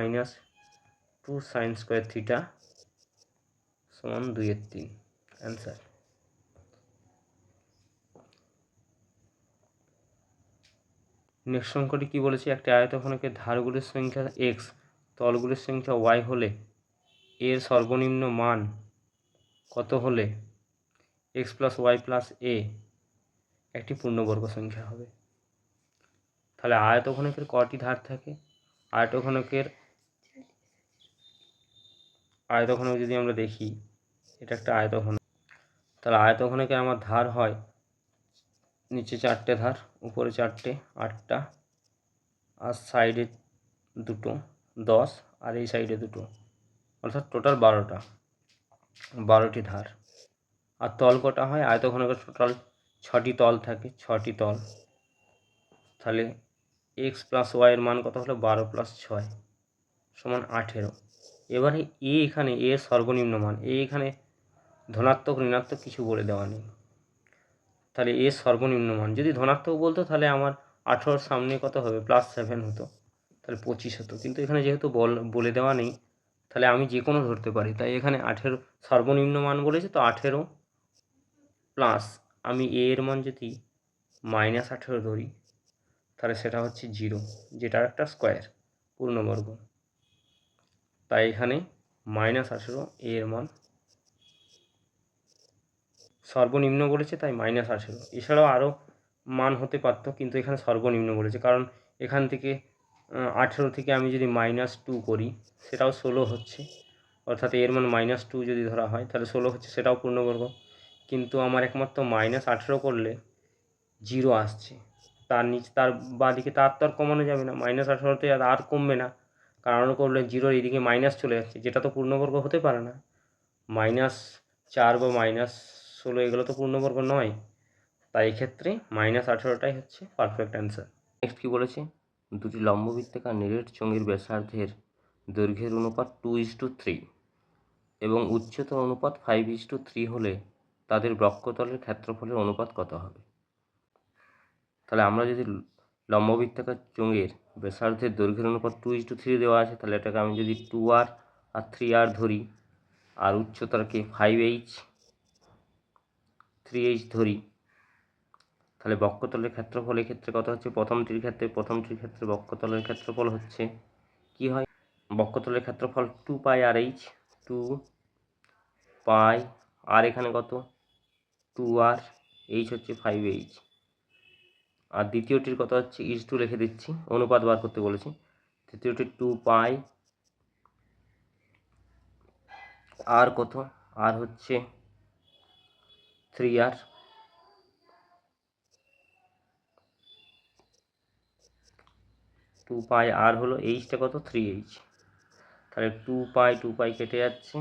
2 সাইন স্কোয়ার থিটা সমান 2/3 অ্যান্সার। নেক্সট অঙ্কটি কী বলেছে, একটি আয়তঘনকের ধারগুলির সংখ্যা x, তলগুলির সংখ্যা y হলে এর সর্বনিম্ন মান কত হলে x + y + a একটি পূর্ণবর্গ সংখ্যা হবে? তাহলে আয়তঘনকের কটি ধার থাকে? আয়তঘনক যদি আমরা দেখি, এটা একটা আয়তঘনক, তাহলে আয়তঘনকের আমার ধার হয় নিচে 4টে ধার, উপরে 4টে 8টা, আর সাইডে 2টো 10, আর এই সাইডে 2টো, অর্থাৎ টোটাল 12টি ধার। আর তল কটা হয়? আয়তঘনকের টোটাল 6টি তল থাকে, 6টি তল। তাহলে x + y এর মান কত হলো? 12 + 6 সমান 18। এবারে এখানে এর সর্বনিম্ন মান, এখানে ধনাত্মক ঋণাত্মক কিছু বলে দেওয়া নেই, তাহলে এর সর্বনিম্ন মান যদি ধনাত্মক বলতো তাহলে আমার 18 সামনে কত হবে? +7 হতো, তাহলে 25 হতো, কিন্তু এখানে যেহেতু বলে দেওয়া নেই তাহলে আমি যে কোনো ধরতে পারি, তাই এখানে 18 সর্বনিম্ন মান বলেছে, তো 18 প্লাস আমি এর মান যদি -18 ধরি তাহলে সেটা হচ্ছে 0, যেটার একটা স্কোয়ার পূর্ণবর্গ, তাই এখানে -18 এর মান সর্বনিম্ন বলেছে, তাই -18। এছাড়াও আরও মান হতে পারতো, কিন্তু এখানে সর্বনিম্ন বলেছে, কারণ এখান থেকে 18 থেকে আমি যদি -2 করি সেটাও 16 হচ্ছে, অর্থাৎ এর মান -2 যদি ধরা হয় তাহলে 16 হচ্ছে, সেটাও পূর্ণবর্গ। কিন্তু আমার একমাত্র -18 করলে 0 আসছে, তার বাঁ দিকে তার তো আর কমানো যাবে না, -18তে আর কমবে না, কারণ করলে জিরোর এদিকে মাইনাস চলে যাচ্ছে, যেটা তো পূর্ণবর্গ হতে পারে না। -4 বা -16 এগুলো তো পূর্ণবর্গ নয়, তাই এক্ষেত্রে -18টাই হচ্ছে পারফেক্ট অ্যান্সার। নেক্সট কী বলেছে, দুটি লম্ববৃত্তাকার নিরেট চোঙের ব্যাসার্ধের দৈর্ঘ্যের অনুপাত 2:3 এবং উচ্চতার অনুপাত 5:3 হলে তাদের বক্ষতলের ক্ষেত্রফলের অনুপাত কত হবে? তাহলে আমরা যদি লম্ববৃত্তাকার চোঙের ব্যাসার্ধের দৈর্ঘ্যের অনুপাত 2:3 দেওয়া আছে, তাহলে এটাকে আমি যদি 2r আর 3r ধরি, আর উচ্চতাকে 5h 3h ধরি, তাহলে বক্ষতলের ক্ষেত্রফল এক্ষেত্রে কত হচ্ছে? প্রথমটির ক্ষেত্রে বক্ষতলের ক্ষেত্রফল হচ্ছে কি হয়, বক্ষতলের ক্ষেত্রফল 2πrh, 2π, আর এখানে কত 2r, h হচ্ছে 5h, আর দ্বিতীয়টির কত হচ্ছে, ইজ টু লিখে দিচ্ছি, অনুপাত বার করতে বলেছি। তৃতীয়টি 2π, আর কত, আর হচ্ছে 3r, 2πr হলো, এইচটা কত 3h, তাহলে 2π কেটে যাচ্ছে,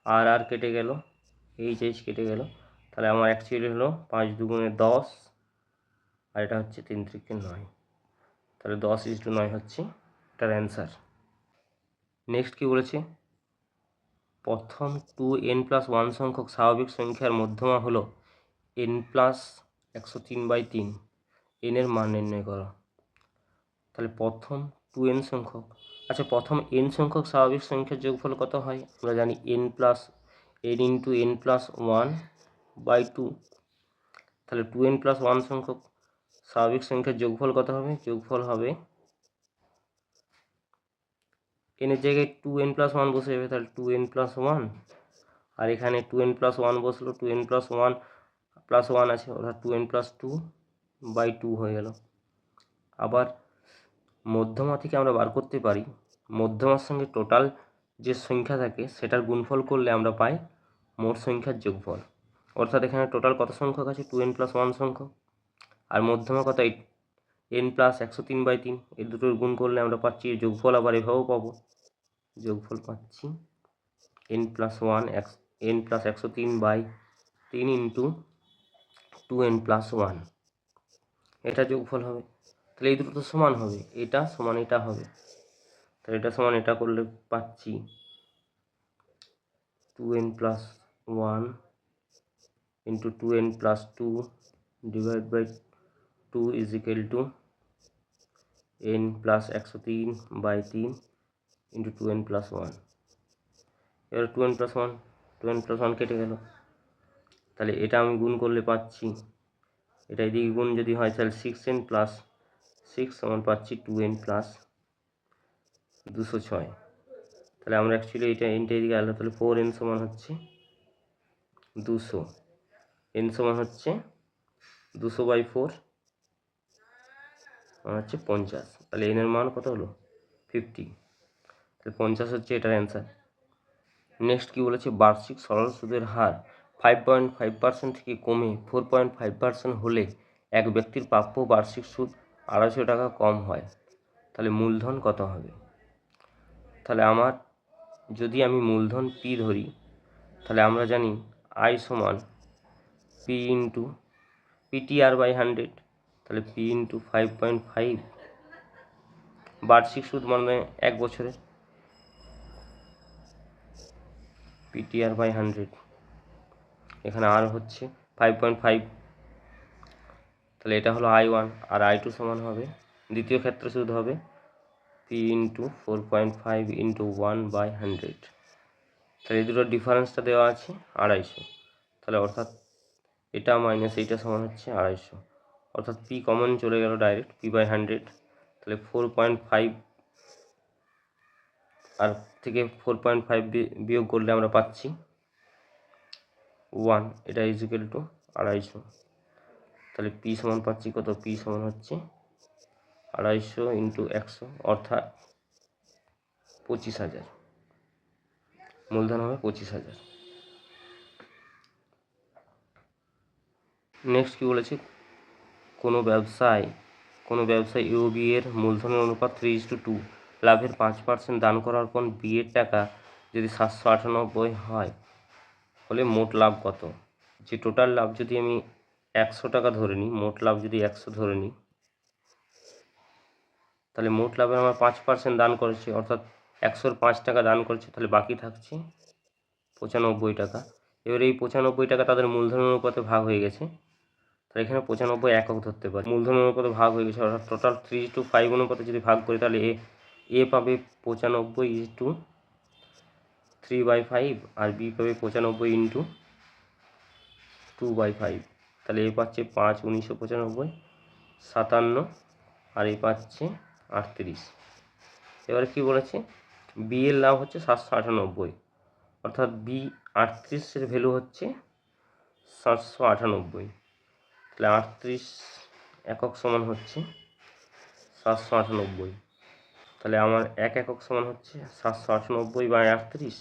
আর কেটে গেল, এইচ কেটে গেল, তাহলে আমার অ্যাকচুয়ালি হলো 5 দুগুণে 10, আর এটা হচ্ছে 3 3 9, তাহলে 10:9 হচ্ছে এটার অ্যান্সার। নেক্সট কি বলেছে, প্রথম 2n+1 সংখ্যক স্বাভাবিক সংখ্যার মধ্যমা হলো n+103/3, এর মান নির্ণয় করো। তাহলে প্রথম 2n সংখ্যক, আচ্ছা প্রথম n সংখ্যক স্বাভাবিক সংখ্যার যোগফল কত হয়? আমরা জানি n × n+1/2, তাহলে 2n+1 সংখ্যক স্বাভাবিক সংখ্যার যোগফল কত হবে? যোগফল হবে, n এর জায়গায় 2n+1 বসে যাবে, তাহলে 2n+1, আর এখানে 2n+1 বসলো, 2n+1 আছে, অর্থাৎ 2n+2/2 হয়ে গেল। আবার মধ্যমা থেকে আমরা বার করতে পারি, মধ্যমার সঙ্গে টোটাল যে সংখ্যা থাকে সেটার গুণফল করলে আমরা পাই মোট সংখ্যার যোগফল, অর্থাৎ এখানে টোটাল কত সংখ্যক আছে? 2n+1 সংখ্যক, আর মধ্যমা কত? n+103/3, এই দুটোর গুণ করলে আমরা পাচ্ছি যোগফল, আবার এভাবেও পাবো, যোগফল পাচ্ছি n+103/3 ইন্টু 2n+1, এটা যোগফল হবে। তাহলে এই দুটো তো সমান হবে, এটা সমান এটা হবে, তাহলে এটা সমান এটা করলে পাচ্ছি 2n+1 into 2n+2 divide by 2 is equal to n+103/3 into 2n+1। এবার 2n+1 কেটে গেল, তাহলে এটা আমি গুণ করলে পাচ্ছি, এটা এদিকে গুণ যদি হয় তাহলে 6n+6 সমান পাচ্ছি 2n+206, তাহলে আমরা অ্যাকচুয়ালি এটা এদিকে আলাদা, তাহলে 4n সমান হচ্ছে 200, n সমান হচ্ছে 200/4 মানে হচ্ছে 50, তাহলে n এর মান কত হলো? 50, তাহলে 50 হচ্ছে এটার অ্যান্সার। নেক্সট কি বলেছে, বার্ষিক সরল সুদের হার 5.5% থেকে কমে 4.5% হলে এক ব্যক্তির প্রাপ্য বার্ষিক সুদ 250 টাকা কম হয়, তাহলে মূলধন কত হবে? তাহলে আমার যদি আমি মূলধন পি ধরি, তাহলে আমরা জানি আই সমান পি ইন্টু PTR/100, তাহলে পি ইন্টু 5.5, বার্ষিক সুদ মানে 1 বছরের, PTR/100, এখানে আর হচ্ছে 5.5, তাহলে এটা হলো I1, আর I2 সমান হবে, দ্বিতীয় ক্ষেত্রে সুদ হবে পি ইন্টু 4.5 ইন্টু 1/100, তাহলে এই দুটোর ডিফারেন্সটা দেওয়া আছে 250, তাহলে অর্থাৎ এটা মাইনাস এইটা সমান হচ্ছে 250, অর্থাৎ পি কমন চলে গেল ডাইরেক্ট, p/100, তাহলে 4.5 আর থেকে 4.5 বিয়োগ করলে আমরা পাচ্ছি 1, এটা ইজ ইকুয়াল টু 250, তাহলে পি সমান পাচ্ছি কত? পি সমান হচ্ছে 250 ইন্টু 100, অর্থাৎ 25,000, মূলধন হবে 25,000। নেক্সট কি বলেছে, কোনো ব্যবসায় এ ও বি এর মূলধনের অনুপাত 3:2, লাভের 5% দান করার পর বি এর টাকা যদি 798 হয়, হলে মোট লাভ কত? যে টোটাল লাভ যদি আমি 100 টাকা ধরে নিই, মোট লাভ যদি 100 ধরে নিই, তাহলে মোট লাভের আমার 5% দান করেছে, অর্থাৎ 100-র 5 টাকা দান করেছে, তাহলে বাকি থাকছে 95 টাকা। এবার এই 95 টাকা তাদের মূলধনের অনুপাতে ভাগ হয়ে গেছে, তাহলে এখানে 95 একক ধরতে পারি। মূলধনের অনুপাতে ভাগ হয়ে গেছে, অর্থাৎ টোটাল 3:5 অনুপাতে যদি ভাগ করি, তাহলে এ পাবে 95:3/5 আর বি পাবে 95:2/5। তাহলে এ পাচ্ছে 5 1995 57 আর এ পাচ্ছে 38। এবারে কি বলেছে, বি এর লাভ হচ্ছে 798, অর্থাৎ বি 38-এর ভ্যালু হচ্ছে 798। তাহলে 38 একক সমান হচ্ছে 798। তাহলে আমার 1 একক সমান হচ্ছে 798/38,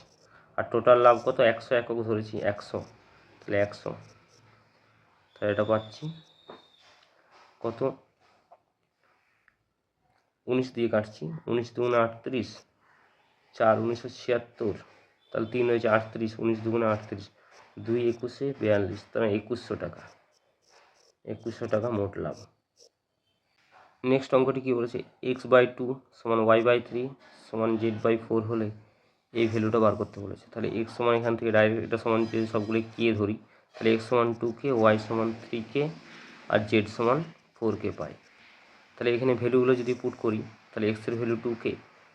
আর টোটাল লাভ কত? 100 একক ধরেছি, 100, তাহলে 100, তাহলে এটা পাচ্ছি কত? 19 দিয়ে কাটছি, 19 দুগুণে 38, 4 1976, তাহলে 3 হয়েছে 38, 19 দুগুণে 38, 2 21-এ 42, তাহলে 2100 টাকা, 2100 টাকা মোট লাভ। নেক্সট অঙ্কটি কী বলেছে, x/2 সমান y/3 সমান z/4 হলে এই ভ্যালুটা বার করতে বলেছে। তাহলে x সমান এখান থেকে ডাইরেক্ট এটা সমান যদি সবগুলো কে ধরি, তাহলে x সমান 2k, y সমান 3k আর z সমান 4k পাই। তাহলে এখানে ভ্যালুগুলো যদি পুট করি, তাহলে x এর ভ্যালু 2k,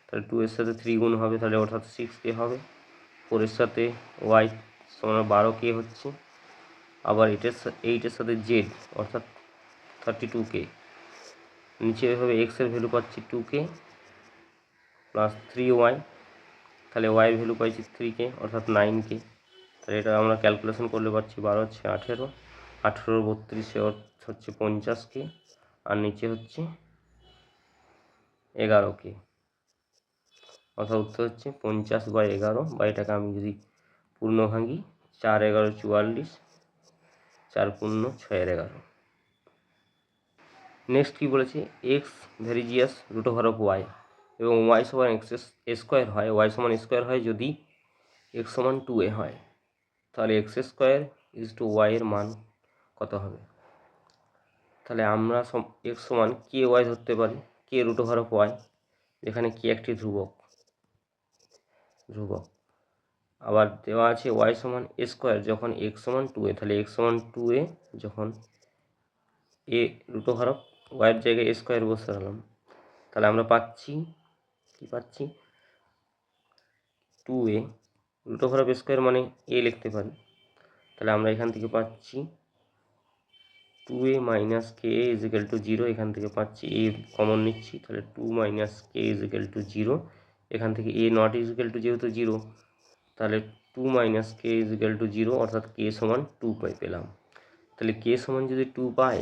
তাহলে 2 এর সাথে 3 গুণ হবে, তাহলে অর্থাৎ 6k হবে। 4 এর সাথে y সমান 12k হচ্ছে, আবার 8-এর সাথে z অর্থাৎ 32k। নিচে হবে x এর ভ্যালু পাচ্ছি 2k প্লাস 3y, তাহলে y এর ভ্যালু পাইছি 3k অর্থাৎ 9k। তাহলে এটা আমরা ক্যালকুলেশন করলে পাচ্ছি 12 হচ্ছে 18, 18 32 হচ্ছে 50k, আর নিচে হচ্ছে 11k, অর্থাৎ উত্তর হচ্ছে 50/11, বা এটাকে আমি যদি পূর্ণ ভাঙি 4 11 44, 4 পূর্ণ 6 11। নেক্সট কী বলেছে, এক্স ভেরিজিয়াস √y এবং y সমান x² হয়, y সমান স্কোয়ার হয় যদি x সমান 2a হয়, তাহলে x² y এর মান কত হবে? তাহলে আমরা x সমান ky ধরতে পারি, k √y, যেখানে k একটি ধ্রুবক। আবার দেওয়া আছে y সমান a², যখন x সমান 2a, তাহলে x সমান 2a যখন a √y এর জায়গায় a² বসালাম, তাহলে আমরা পাচ্ছি কি পাচ্ছি 2a √a² মানে a লিখতে পারি। তাহলে আমরা এখান থেকে পাচ্ছি 2a - k = 0, এখান থেকে পাচ্ছি a কমন নিচ্ছি, তাহলে 2 - k = 0, এখান থেকে a not = যেহেতু 0, তাহলে 2 - k = 0, অর্থাৎ k সমান 2 পেলাম। তাহলে k সমান যদি 2 পাই,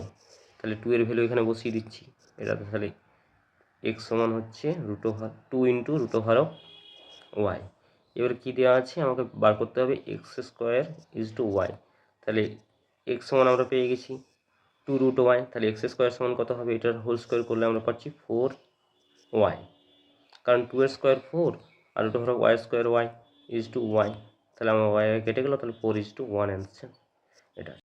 তাহলে 2 এর ভ্যালু এখানে বসিয়ে দিচ্ছি, এটা তাহলে x সমান হচ্ছে 2 × √y। এবার কী দেওয়া আছে, আমাকে বার করতে হবে x² y। তাহলে x সমান আমরা পেয়ে গেছি 2 √y, তাহলে x² সমান কত হবে? এটার হোল স্কোয়ার করলে আমরা পাচ্ছি 4y, কারণ 2 এর স্কোয়ার 4 আর √y² y, তাহলে আমার y কেটে গেল, তাহলে 4:1 অ্যান্সার এটা।